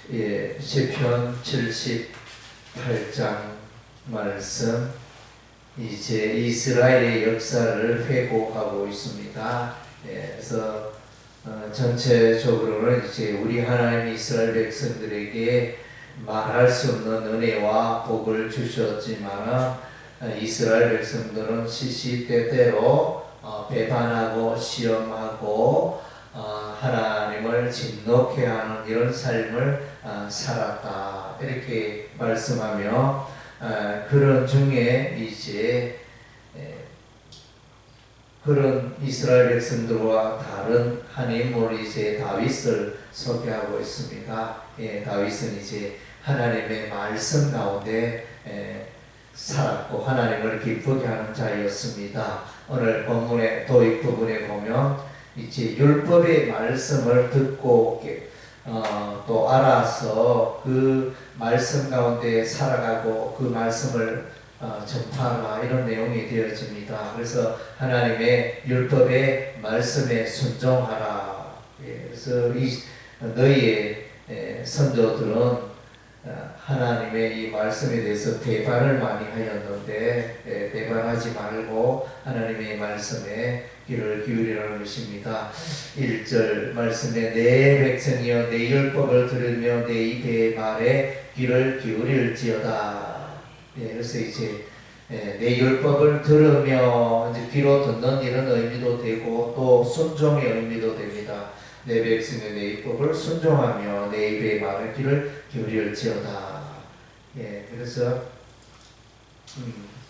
시편 78장 말씀, 이제 이스라엘의 역사를 회고하고 있습니다. 그래서 전체적으로는 이제 우리 하나님 이스라엘 백성들에게 말할 수 없는 은혜와 복을 주셨지만, 이스라엘 백성들은 시시때때로 배반하고 시험하고 하나님을 진노케 하는 이런 삶을 살았다, 이렇게 말씀하며, 그런 중에 이제 그런 이스라엘 백성들과 다른 한 인물, 이제 다윗을 소개하고 있습니다. 다윗은 이제 하나님의 말씀 가운데 살았고 하나님을 기쁘게 하는 자였습니다. 오늘 본문의 도입 부분에 보면 이제 율법의 말씀을 듣고 또 알아서 그 말씀 가운데 살아가고 그 말씀을 전파하라, 이런 내용이 되어집니다. 그래서 하나님의 율법의 말씀에 순종하라. 그래서 너희의 선조들은 하나님의 이 말씀에 대해서 배반을 많이 하였는데, 배반하지 말고 하나님의 말씀에 귀를 기울이라는 것입니다. 1절 말씀에 내 백성이여 내 율법을 들으며 내 입의 말에 귀를 기울일지어다. 그래서 이제 내 율법을 들으며 이제 귀로 듣는 이런 의미도 되고, 또 순종의 의미도 됩니다. 내 백성의 내 율법을 순종하며 내 입의 말에 귀를 기울일지어다. 그래서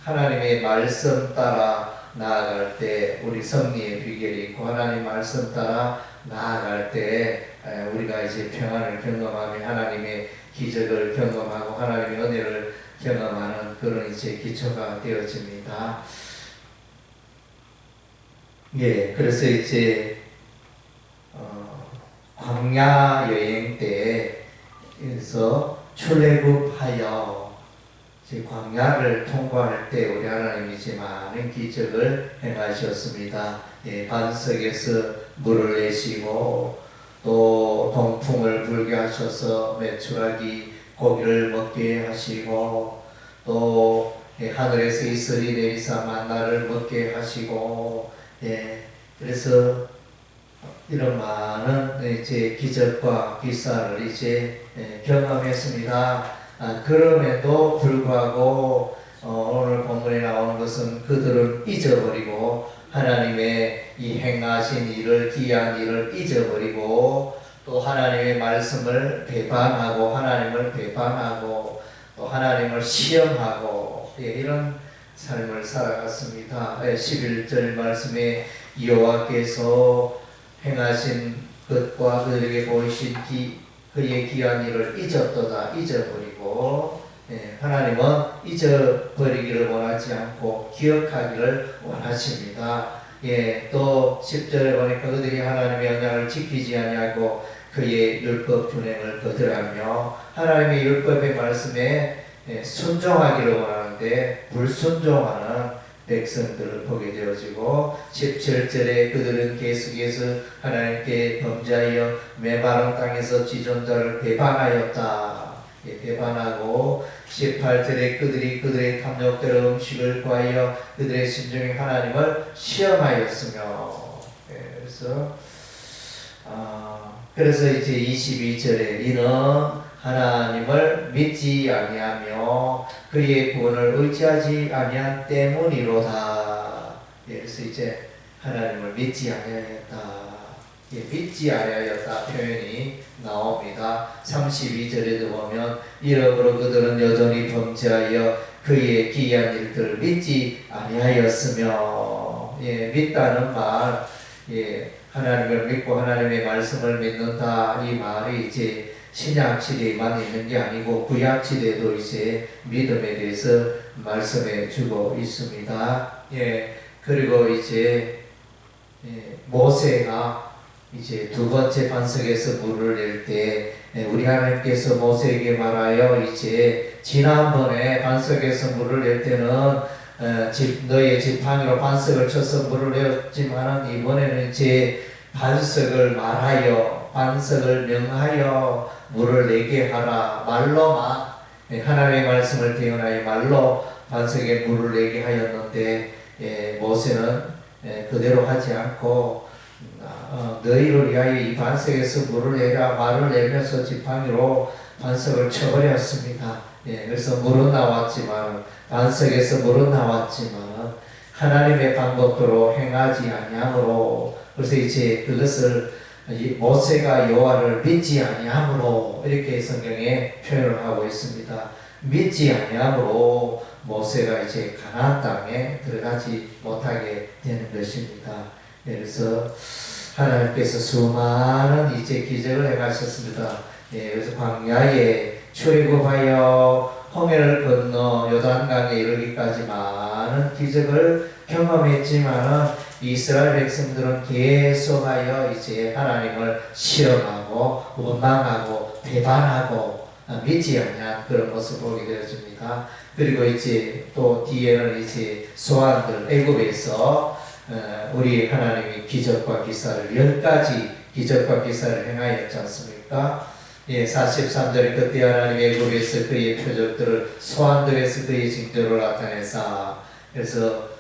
하나님의 말씀 따라 나아갈 때 우리 승리의 비결이 있고, 하나님 말씀 따라 나아갈 때 우리가 이제 평안을 경험하며 하나님의 기적을 경험하고 하나님의 은혜를 경험하는 그런 이제 기초가 되어집니다. 그래서 이제 광야 여행 때에서 출애굽하여 이제 광야를 통과할 때 우리 하나님이 이제 많은 기적을 행하셨습니다. 반석에서 물을 내시고, 또 동풍을 불게 하셔서 메추라기 고기를 먹게 하시고, 또 하늘에서 이슬이 내리사 만나를 먹게 하시고, 그래서 이런 많은 이제 기적과 기사를 이제 경험했습니다. 그럼에도 불구하고 오늘 본문에 나오는 것은 그들은 잊어버리고 하나님의 이 행하신 일을, 귀한 일을 잊어버리고, 또 하나님의 말씀을 배반하고 하나님을 배반하고 또 하나님을 시험하고 이런 삶을 살아갔습니다. 11절 말씀에 여호와께서 행하신 것과 그들에게 보이신 그의 귀한 일을 잊어버리고, 하나님은 잊어버리기를 원하지 않고 기억하기를 원하십니다. 또 10절에 보니까 그들이 하나님의 언약을 지키지 아니하고 그의 율법 준행을 거절하며 하나님의 율법의 말씀에 순종하기를 원하는데 불순종하는 백성들을 보게 되어지고, 17절에 그들은 계속해서 하나님께 범죄하여 메마른 땅에서 지존자를 배반하였다. 배반하고, 18절에 그들이 그들의 탐욕대로 음식을 구하여 그들의 심중에 하나님을 시험하였으며, 그래서 이제 22절에 이는 하나님을 믿지 아니하며 그의 구원을 의지하지 아니한 때문이로다. 그래서 이제 하나님을 믿지 아니하였다. 믿지 아니하였다 표현이 나옵니다. 32절에도 보면 이러므로 그들은 여전히 범죄하여 그의 기이한 일들을 믿지 아니하였으며, 믿다는 말, 하나님을 믿고 하나님의 말씀을 믿는다, 이 말이 이제 신약 시대에만 있는 게 아니고 구약 시대에도 이제 믿음에 대해서 말씀해 주고 있습니다. 그리고 이제 모세가 이제 두 번째 반석에서 물을 낼 때 우리 하나님께서 모세에게 말하여, 이제 지난번에 반석에서 물을 낼 때는 너의 지팡이로 반석을 쳐서 물을 내었지만 이번에는 이제 반석을 말하여 반석을 명하여 물을 내게 하라. 말로만 하나님의 말씀을 대언하여 말로 반석에 물을 내게 하였는데 모세는 그대로 하지 않고 너희를 위하여 이 반석에서 물을 내라 말을 내면서 지팡이로 반석을 쳐버렸습니다. 그래서 물은 나왔지만 반석에서 물은 나왔지만 하나님의 방법대로 행하지 아니함으로 그래서 이제 그것을 모세가 여호와를 믿지 아니함으로 이렇게 성경에 표현을 하고 있습니다. 믿지 아니함으로 모세가 이제 가나안 땅에 들어가지 못하게 되는 것입니다. 그래서 하나님께서 수많은 이제 기적을 행하셨습니다. 그래서 광야에 출애굽하여 홍해를 건너 요단강에 이르기까지 많은 기적을 경험했지만 이스라엘 백성들은 계속하여 이제 하나님을 시험하고 원망하고 배반하고 믿지 않는 그런 모습을 보게 되었습니다. 그리고 이제 또 뒤에는 이제 소환들 애굽에서 우리 하나님이 기적과 기사를 10가지 기적과 기사를 행하였지 않습니까? 43절에 그때 하나님이 애굽에서 그의 표적들을 소환들에서 그의 징조를 나타내사 그래서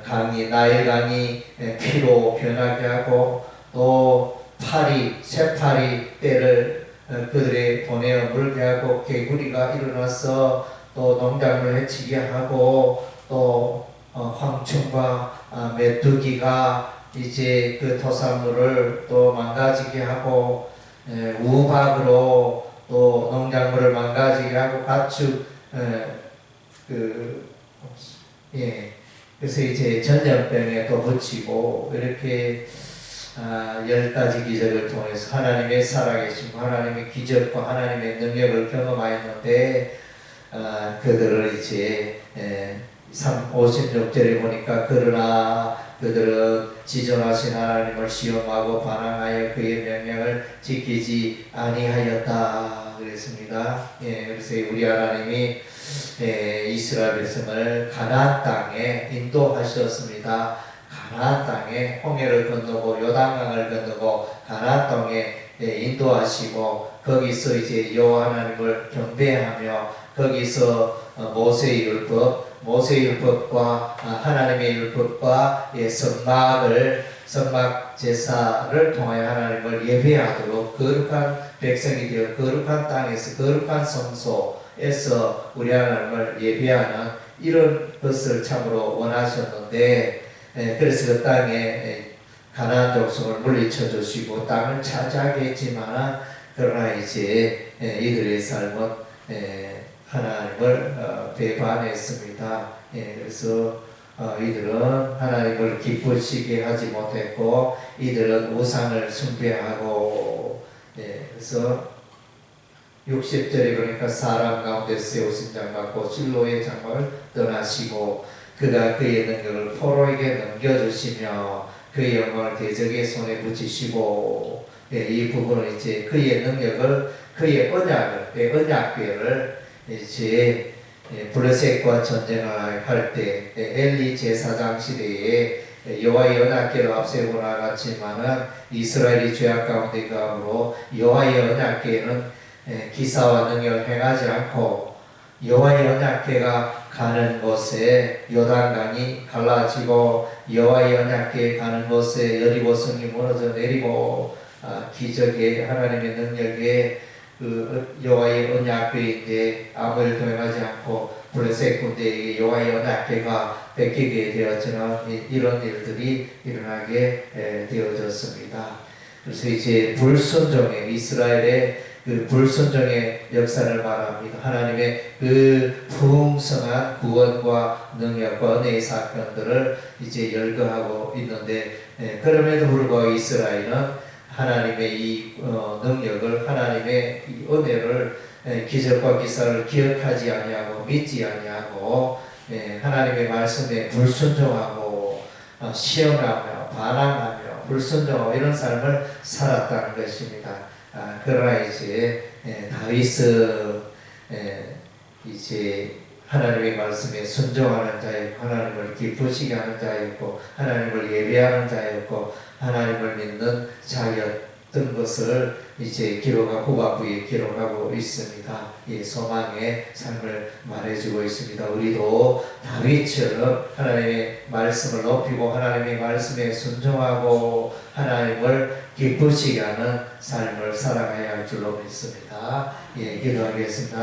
강이 나일 강이 피로 변하게 하고 또 쇠파리 떼를 그들의 보내어 물게 하고 개구리가 일어나서 또 농작물을 해치게 하고 또 황충과 메뚜기가 이제 그 토산물을 또 망가지게 하고 우박으로 또 농작물을 망가지게 하고 가축 그래서 이제 전염병에 또 붙이고 이렇게 10가지 기적을 통해서 하나님의 살아계심과 하나님의 기적과 하나님의 능력을 경험하였는데 그들을 이제 56절에 보니까 그러나 그들은 지존하신 하나님을 시험하고 반항하여 그의 명령을 지키지 아니하였다 그랬습니다. 그래서 우리 하나님이 이스라엘 백성을 가나안 땅에 인도하셨습니다. 가나안 땅에 홍해를 건너고 요단강을 건너고 가나안 땅에 인도하시고 거기서 이제 여호와 하나님을 경배하며 거기서 모세의 율법과 하나님의 율법과 선막 제사를 통하여 하나님을 예배하도록 거룩한 백성이 되어 거룩한 땅에서 거룩한 성소에서 우리 하나님을 예배하는 이런 것을 참으로 원하셨는데 그래서 그 땅에 가나안 족속을 물리쳐 주시고 땅을 차지하게 했지만 그러나 이제 이들의 삶은 하나님을 배반했습니다. 그래서 이들은 하나님을 기쁘시게 하지 못했고 이들은 우상을 숭배하고 그래서 60절에 보니까 사람 가운데 세우신 장막과 실로의 장막을 떠나시고 그가 그의 능력을 포로에게 넘겨주시며 그의 영광을 대적의 손에 붙이시고 이 부분은 이제 그의 능력을 그의 언약궤를 이제 블레셋과 전쟁을 할 때 엘리 제사장 시대에 여호와의 언약궤를 앞세우고 나갔지만은 이스라엘이 죄악 가운데 가므로 여호와의 언약궤는 기사와 능력을 행하지 않고 여호와의 언약궤가 가는 곳에 요단강이 갈라지고 여호와의 언약궤에 가는 곳에 여리고 성이 무너져 내리고 기적의 하나님의 능력에 그 여호와의 언약궤인데 아무 일도 행하지 않고 블레셋 군대에게 여호와의 언약궤가 뺏기게 되었지만 이런 일들이 일어나게 되어졌습니다. 그래서 이제 불순종의 이스라엘의 그 불순종의 역사를 말합니다. 하나님의 그 풍성한 구원과 능력과 은혜의 사건들을 이제 열거하고 있는데 그럼에도 불구하고 이스라엘은 하나님의 이 능력을 하나님의 이 은혜를 기적과 기사를 기억하지 아니하고 믿지 아니하고 하나님의 말씀에 불순종하고 시험하며 반항하며 불순종하고 이런 삶을 살았다는 것입니다. 그러나 이제 다윗은 이제 하나님의 말씀에 순종하는 자였고 하나님을 기쁘시게 하는 자였고 하나님을 예배하는 자였고 하나님을 믿는 살았던 것을 이제 기록하고 후반부에 기록하고 있습니다. 이 소망의 삶을 말해주고 있습니다. 우리도 다윗처럼 하나님의 말씀을 높이고 하나님의 말씀에 순종하고 하나님을 기쁘시게 하는 삶을 살아가야 할 줄로 믿습니다. 예, 기도하겠습니다.